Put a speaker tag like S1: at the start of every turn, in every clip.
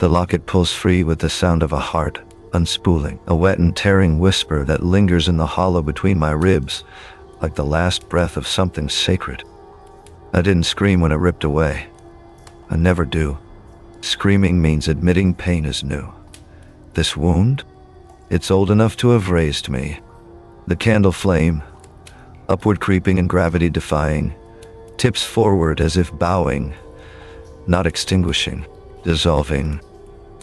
S1: The locket pulls free with the sound of a heart unspooling, a wet and tearing whisper that lingers in the hollow between my ribs, like the last breath of something sacred. I didn't scream when it ripped away. I never do. Screaming means admitting pain is new. This wound? It's old enough to have raised me. The candle flame, upward creeping and gravity defying, tips forward as if bowing, not extinguishing, dissolving.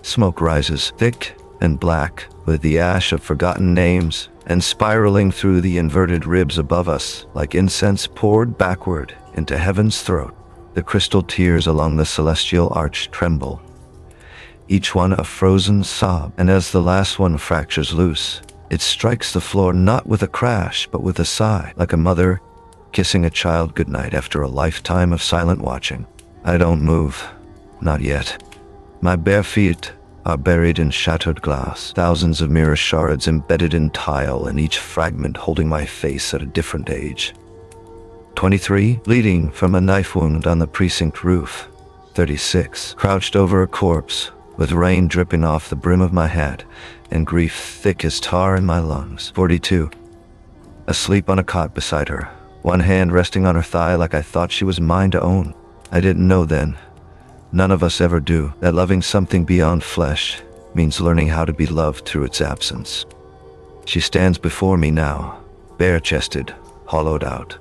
S1: Smoke rises thick and black with the ash of forgotten names and spiraling through the inverted ribs above us like incense poured backward into heaven's throat. The crystal tears along the celestial arch tremble, each one a frozen sob, and as the last one fractures loose, it strikes the floor not with a crash but with a sigh, like a mother kissing a child goodnight after a lifetime of silent watching. I don't move, not yet. My bare feet are buried in shattered glass, thousands of mirror shards embedded in tile, and each fragment holding my face at a different age. 23, bleeding from a knife wound on the precinct roof. 36, crouched over a corpse, with rain dripping off the brim of my hat, and grief thick as tar in my lungs. 42, asleep on a cot beside her, one hand resting on her thigh like I thought she was mine to own. I didn't know then. None of us ever do, that loving something beyond flesh means learning how to be loved through its absence. She stands before me now, bare-chested, hollowed out.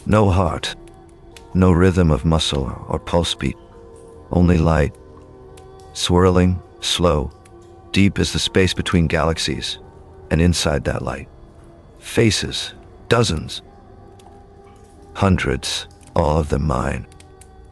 S1: No heart, no rhythm of muscle or pulse beat, only light, swirling, slow, deep as the space between galaxies, and inside that light, faces, dozens, hundreds, all of them mine.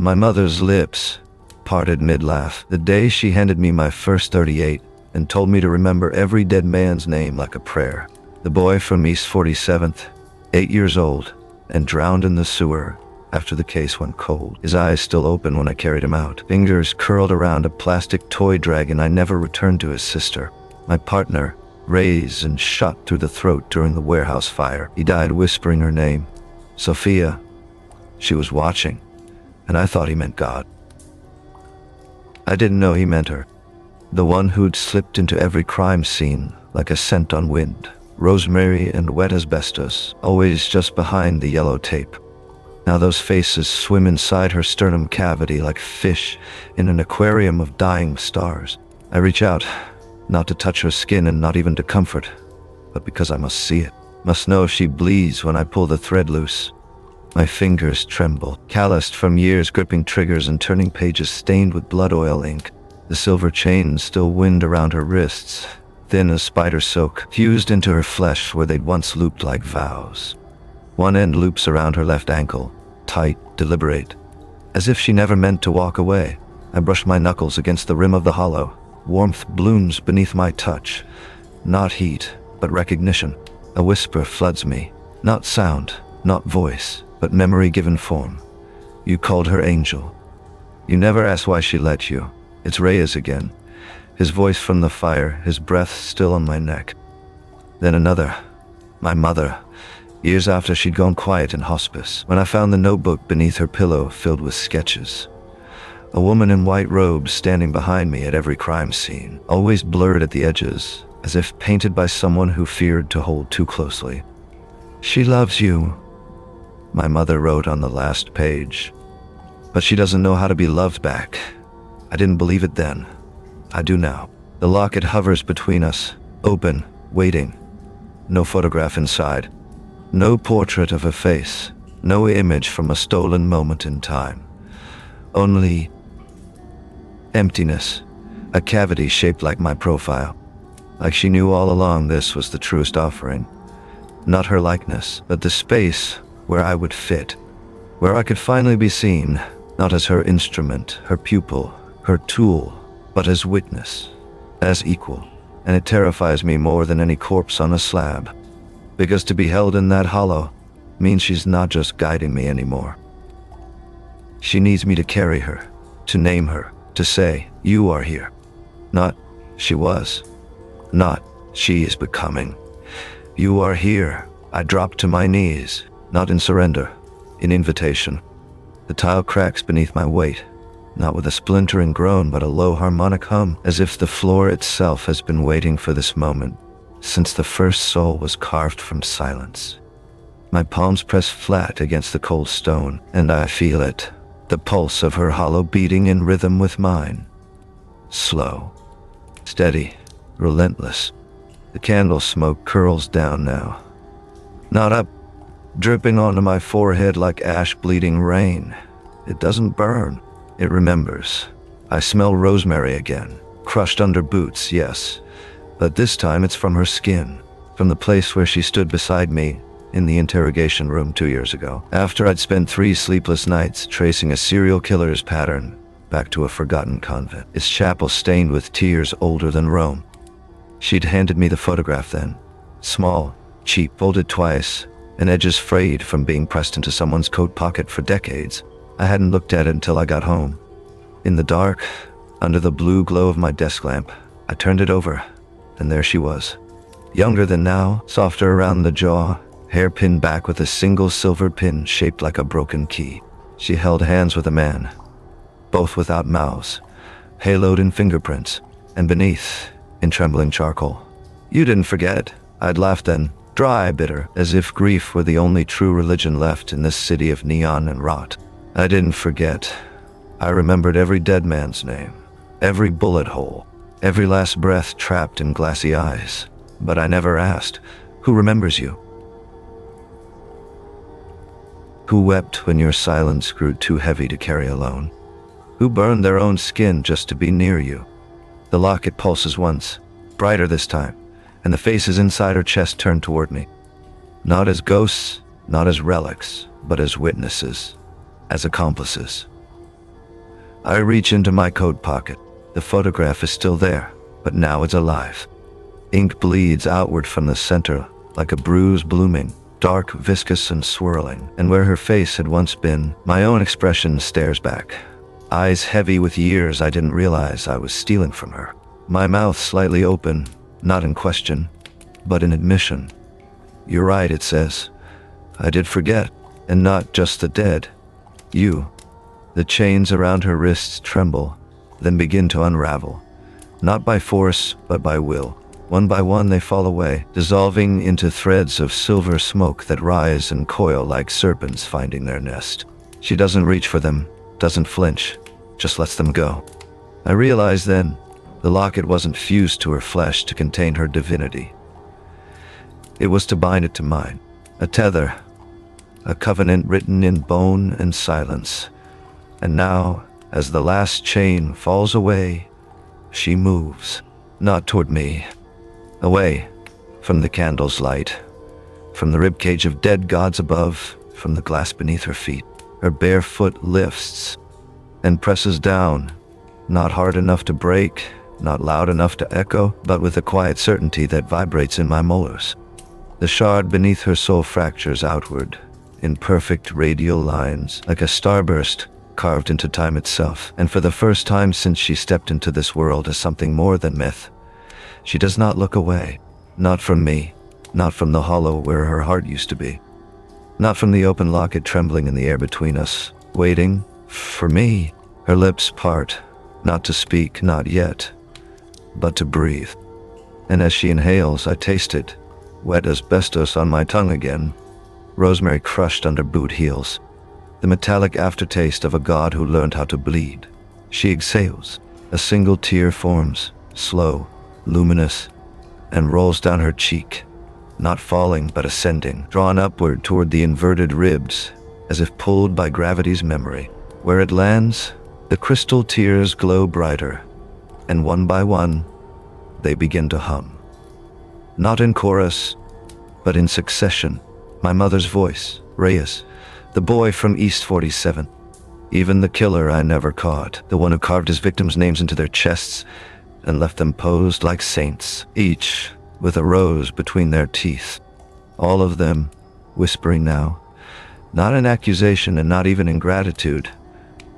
S1: My mother's lips parted mid-laugh the day she handed me my first 38 and told me to remember every dead man's name like a prayer. The boy from East 47th, 8 years old, and drowned in the sewer after the case went cold. His eyes still open when I carried him out. Fingers curled around a plastic toy dragon. I never returned to his sister. My partner, raised and shot through the throat during the warehouse fire. He died whispering her name. Sophia. She was watching, and I thought he meant God. I didn't know he meant her. The one who'd slipped into every crime scene like a scent on wind. Rosemary and wet asbestos, always just behind the yellow tape. Now those faces swim inside her sternum cavity like fish in an aquarium of dying stars. I reach out, not to touch her skin and not even to comfort, but because I must see it. Must know if she bleeds when I pull the thread loose. My fingers tremble, calloused from years gripping triggers and turning pages stained with blood oil ink. The silver chains still wind around her wrists, thin as spider soak, fused into her flesh where they'd once looped like vows. One end loops around her left ankle, tight, deliberate, as if she never meant to walk away. I brush my knuckles against the rim of the hollow. Warmth blooms beneath my touch. Not heat, but recognition. A whisper floods me. Not sound, not voice, but memory given form. You called her Angel. You never asked why she let you. It's Reyes again. His voice from the fire, his breath still on my neck. Then another. My mother. Years after she'd gone quiet in hospice, when I found the notebook beneath her pillow filled with sketches. A woman in white robes standing behind me at every crime scene, always blurred at the edges, as if painted by someone who feared to hold too closely. She loves you, my mother wrote on the last page. But she doesn't know how to be loved back. I didn't believe it then. I do now. The locket hovers between us, open, waiting. No photograph inside. No portrait of a face. No image from a stolen moment in time. Only emptiness. A cavity shaped like my profile. Like she knew all along this was the truest offering. Not her likeness, but the space where I would fit. Where I could finally be seen, not as her instrument, her pupil, her tool, but as witness, as equal. And it terrifies me more than any corpse on a slab. Because to be held in that hollow means she's not just guiding me anymore. She needs me to carry her, to name her, to say, you are here. Not, she was. Not, she is becoming. You are here. I drop to my knees, not in surrender, in invitation. The tile cracks beneath my weight. not with a splintering groan but a low harmonic hum, as if the floor itself has been waiting for this moment since the first soul was carved from silence. My palms press flat against the cold stone, and I feel it, the pulse of her hollow beating in rhythm with mine. Slow, steady, relentless. The candle smoke curls down now. Not up, dripping onto my forehead like ash bleeding rain. It doesn't burn. It remembers. I smell rosemary again. Crushed under boots, yes. But this time it's from her skin. From the place where she stood beside me in the interrogation room 2 years ago. After I'd spent 3 sleepless nights tracing a serial killer's pattern back to a forgotten convent. Its chapel stained with tears older than Rome. She'd handed me the photograph then. Small, cheap, folded twice, and edges frayed from being pressed into someone's coat pocket for decades. I hadn't looked at it until I got home. In the dark, under the blue glow of my desk lamp, I turned it over, and there she was. Younger than now, softer around the jaw, hair pinned back with a single silver pin shaped like a broken key. She held hands with a man, both without mouths, haloed in fingerprints, and beneath, in trembling charcoal. You didn't forget. I'd laughed then, dry, bitter, as if grief were the only true religion left in this city of neon and rot. I didn't forget. I remembered every dead man's name, every bullet hole, every last breath trapped in glassy eyes. But I never asked, who remembers you? Who wept when your silence grew too heavy to carry alone? Who burned their own skin just to be near you? The locket pulses once, brighter this time, and the faces inside her chest turn toward me. Not as ghosts, not as relics, but as witnesses, as accomplices. I reach into my coat pocket. The photograph is still there, but now it's alive. Ink bleeds outward from the center like a bruise blooming, dark, viscous, and swirling. And where her face had once been, my own expression stares back. Eyes heavy with years I didn't realize I was stealing from her. My mouth slightly open, not in question, but in admission. You're right, it says. I did forget, and not just the dead. You. The chains around her wrists tremble, then begin to unravel. Not by force, but by will. One by one they fall away, dissolving into threads of silver smoke that rise and coil like serpents finding their nest. She doesn't reach for them, doesn't flinch, just lets them go. I realized then, the locket wasn't fused to her flesh to contain her divinity. It was to bind it to mine, a tether, a covenant written in bone and silence. And now, as the last chain falls away, she moves, not toward me, away from the candle's light, from the ribcage of dead gods above, from the glass beneath her feet. Her bare foot lifts and presses down, not hard enough to break, not loud enough to echo, but with a quiet certainty that vibrates in my molars. The shard beneath her soul fractures outward, in perfect radial lines, like a starburst carved into time itself. And for the first time since she stepped into this world as something more than myth, she does not look away. Not from me, not from the hollow where her heart used to be, not from the open locket trembling in the air between us, waiting for me. Her lips part, not to speak, not yet, but to breathe. And as she inhales, I taste it, wet asbestos on my tongue again, rosemary crushed under boot heels, the metallic aftertaste of a god who learned how to bleed. She exhales. A single tear forms, slow, luminous, and rolls down her cheek, not falling but ascending, drawn upward toward the inverted ribs, as if pulled by gravity's memory. Where it lands, the crystal tears glow brighter, and one by one, they begin to hum. Not in chorus, but in succession. My mother's voice, Reyes, the boy from East 47. Even the killer I never caught, the one who carved his victims' names into their chests and left them posed like saints, each with a rose between their teeth. All of them whispering now, not in accusation and not even in gratitude,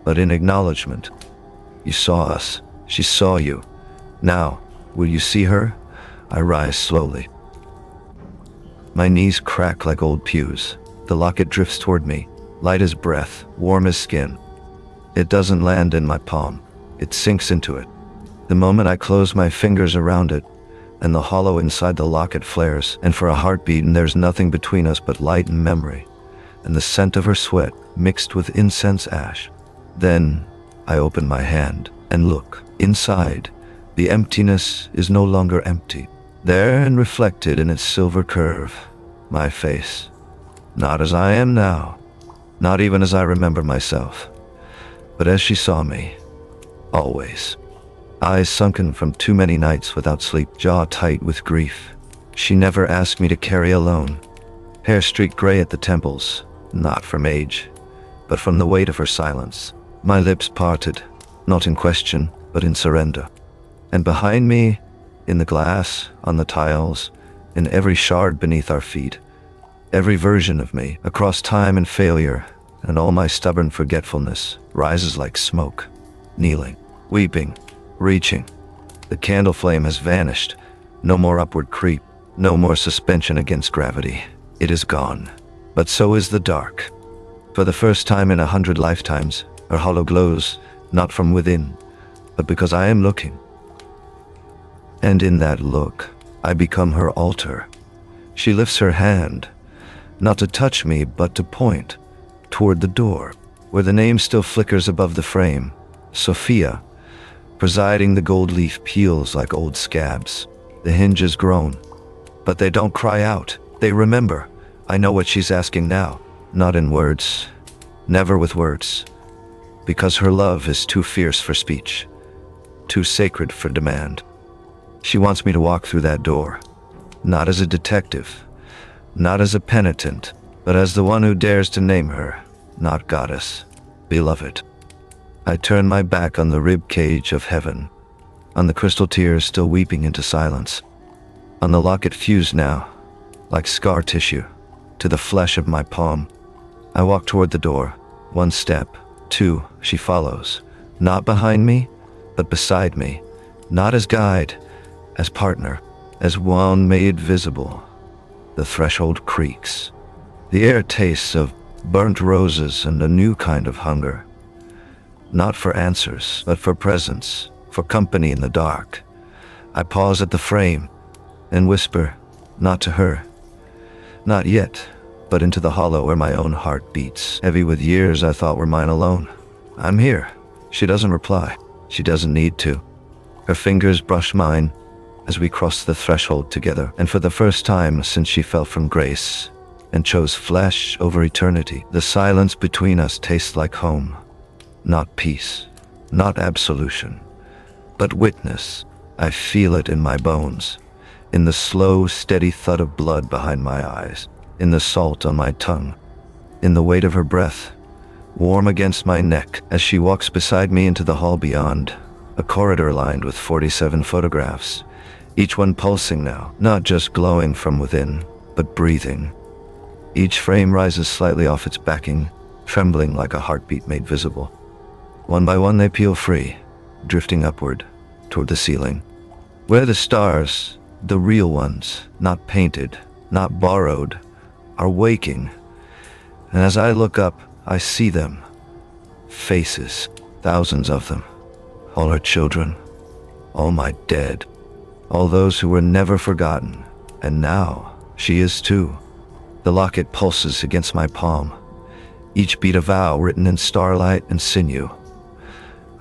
S1: but in acknowledgement. You saw us. She saw you. Now, will you see her? I rise slowly. My knees crack like old pews. The locket drifts toward me, light as breath, warm as skin. It doesn't land in my palm. It sinks into it. The moment I close my fingers around it, and the hollow inside the locket flares, and for a heartbeat, and there's nothing between us but light and memory, and the scent of her sweat mixed with incense ash. Then I open my hand and look. Inside, the emptiness is no longer empty. There and reflected in its silver curve, my face. Not as I am now, not even as I remember myself, but as she saw me, always. Eyes sunken from too many nights without sleep, jaw tight with grief. She never asked me to carry alone. Hair streaked gray at the temples, not from age, but from the weight of her silence. My lips parted, not in question, but in surrender. And behind me, in the glass, on the tiles, in every shard beneath our feet, every version of me, across time and failure, and all my stubborn forgetfulness, rises like smoke, kneeling, weeping, reaching. The candle flame has vanished. No more upward creep, no more suspension against gravity. It is gone. But so is the dark. For the first time in 100 lifetimes, her hollow glows, not from within, but because I am looking. And in that look, I become her altar. She lifts her hand, not to touch me, but to point toward the door, where the name still flickers above the frame. Sophia. Presiding, the gold leaf peels like old scabs. The hinges groan, but they don't cry out. They remember. I know what she's asking now. Not in words. Never with words. Because her love is too fierce for speech. Too sacred for demand. She wants me to walk through that door. Not as a detective. Not as a penitent. But as the one who dares to name her. Not goddess. Beloved. I turn my back on the rib cage of heaven, on the crystal tears still weeping into silence, on the locket fused now, like scar tissue, to the flesh of my palm. I walk toward the door, 1 step, 2, she follows, not behind me, but beside me, not as guide, as partner, as one made visible. The threshold creaks. The air tastes of burnt roses and a new kind of hunger. Not for answers, but for presence, for company in the dark. I pause at the frame and whisper, not to her, not yet, but into the hollow where my own heart beats, heavy with years I thought were mine alone. I'm here. She doesn't reply. She doesn't need to. Her fingers brush mine as we cross the threshold together, and for the first time since she fell from grace and chose flesh over eternity, the silence between us tastes like home. Not peace, not absolution, but witness. I feel it in my bones, in the slow, steady thud of blood behind my eyes, in the salt on my tongue, in the weight of her breath, warm against my neck as she walks beside me into the hall beyond, a corridor lined with 47 photographs, each one pulsing now, not just glowing from within, but breathing. Each frame rises slightly off its backing, trembling like a heartbeat made visible. One by one they peel free, drifting upward, toward the ceiling, where the stars, the real ones, not painted, not borrowed, are waking. And as I look up, I see them. Faces, thousands of them. All her children, all my dead, all those who were never forgotten. And now, she is too. The locket pulses against my palm, each beat a vow written in starlight and sinew.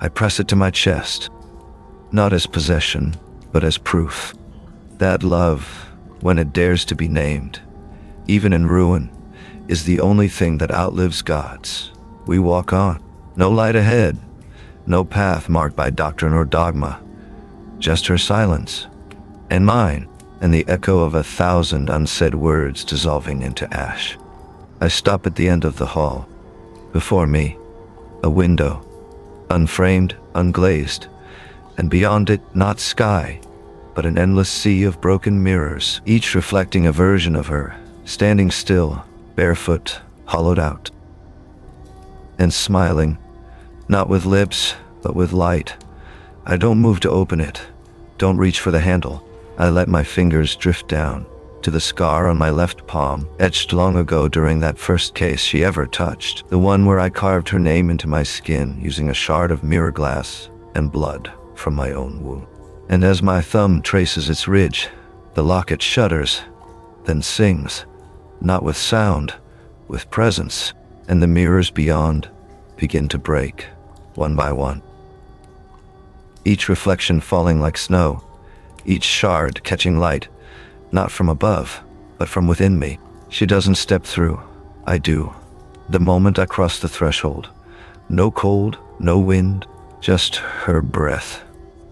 S1: I press it to my chest, not as possession, but as proof. That love, when it dares to be named, even in ruin, is the only thing that outlives God's. We walk on, no light ahead, no path marked by doctrine or dogma, just her silence, and mine, and the echo of 1,000 unsaid words dissolving into ash. I stop at the end of the hall. Before me, a window, unframed, unglazed, and beyond it, not sky, but an endless sea of broken mirrors, each reflecting a version of her, standing still, barefoot, hollowed out, and smiling, not with lips, but with light. I don't move to open it, don't reach for the handle. I let my fingers drift down, to the scar on my left palm, etched long ago during that first case she ever touched, the one where I carved her name into my skin using a shard of mirror glass and blood from my own wound. And as my thumb traces its ridge, the locket shudders, then sings, not with sound, with presence, and the mirrors beyond begin to break, one by one. Each reflection falling like snow, each shard catching light, not from above, but from within me. She doesn't step through, I do. The moment I cross the threshold, no cold, no wind, just her breath,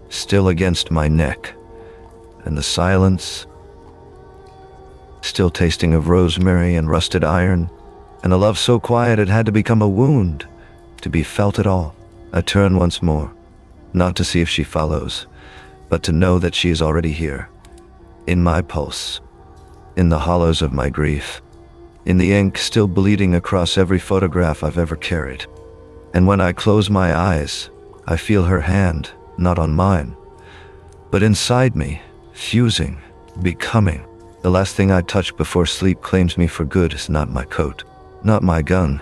S1: still against my neck, and the silence, still tasting of rosemary and rusted iron, and a love so quiet it had to become a wound, to be felt at all. I turn once more, not to see if she follows, but to know that she is already here, in my pulse, in the hollows of my grief, in the ink still bleeding across every photograph I've ever carried. And when I close my eyes, I feel her hand, not on mine, but inside me, fusing, becoming. The last thing I touch before sleep claims me for good is not my coat, not my gun,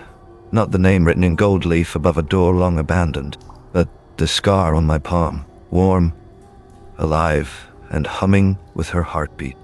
S1: not the name written in gold leaf above a door long abandoned, but the scar on my palm, warm, alive, and humming with her heartbeat.